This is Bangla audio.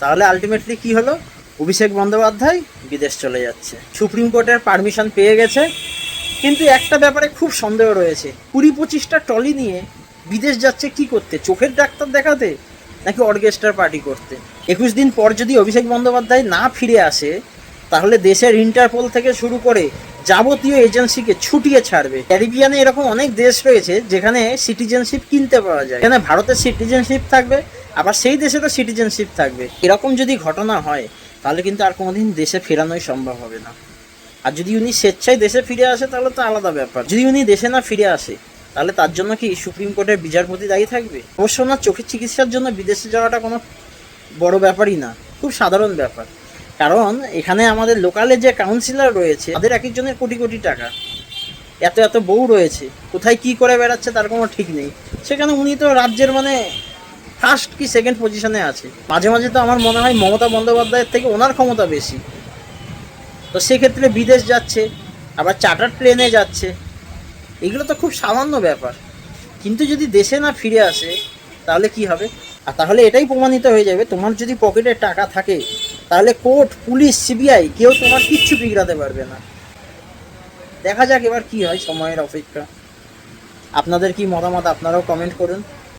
তাহলে আলটিমেটলি কি হলো? অভিষেক বন্দ্যোপাধ্যায় বিদেশ চলে যাচ্ছে, সুপ্রিম কোর্টের পারমিশন পেয়ে গেছে। কিন্তু একটা ব্যাপারে খুব সন্দেহ রয়েছে, 20-25টা ট্রলি নিয়ে বিদেশ যাচ্ছে কি করতে? চোখের ডাক্তার দেখাতে নাকি অর্কেস্ট্রার পার্টি করতে? 21 দিন পর যদি অভিষেক বন্দ্যোপাধ্যায় না ফিরে আসে, তাহলে দেশের ইন্টারপোল থেকে শুরু করে যাবতীয় এজেন্সিকে ছুটিয়ে ছাড়বে। ক্যারিবিয়ানে এরকম অনেক দেশ রয়েছে যেখানে সিটিজেনশিপ কিনতে পাওয়া যায়, এখানে ভারতের সিটিজেনশিপ থাকবে, আবার সেই দেশেরও সিটিজেনশিপ থাকবে। এরকম যদি ঘটনা হয় তাহলে কিন্তু আর কোনোদিন দেশে ফেরানোই সম্ভব হবে না। আর যদি উনি স্বেচ্ছায় দেশে ফিরে আসে তাহলে তো আলাদা ব্যাপার। যদি উনি দেশে না ফিরে আসে তাহলে তার জন্য কি সুপ্রিম কোর্টের বিচারপতি দায়ী থাকবে? অবশ্য ওনার চোখের চিকিৎসার জন্য বিদেশে যাওয়াটা কোনো বড় ব্যাপারই না, খুব সাধারণ ব্যাপার। কারণ এখানে আমাদের লোকালে যে কাউন্সিলর রয়েছে তাদের এক একজনের কোটি কোটি টাকা, এত এত বউ রয়েছে, কোথায় কি করে বেড়াচ্ছে তার কোনো ঠিক নেই। সেখানে উনি তো রাজ্যের মানে ফার্স্ট কি সেকেন্ড পজিশনে আছে। মাঝে মাঝে তো আমার মনে হয় মমতা বন্দ্যোপাধ্যায়ের থেকে ওনার ক্ষমতা বেশি। তো সেক্ষেত্রে বিদেশ যাচ্ছে, আবার চার্টার প্লেনে যাচ্ছে, এগুলো তো খুব সামান্য ব্যাপার। কিন্তু যদি দেশে না ফিরে আসে তাহলে কি হবে? আর তাহলে এটাই প্রমাণিত হয়ে যাবে, তোমার যদি পকেটে টাকা থাকে তাহলে কোর্ট, পুলিশ, সিবিআই কেউ তোমার কিচ্ছু বিগড়াতে পারবে না। দেখা যাক এবার কি হয়, সময়ের অপেক্ষা। আপনাদের কি মতামত আপনারাও কমেন্ট করুন।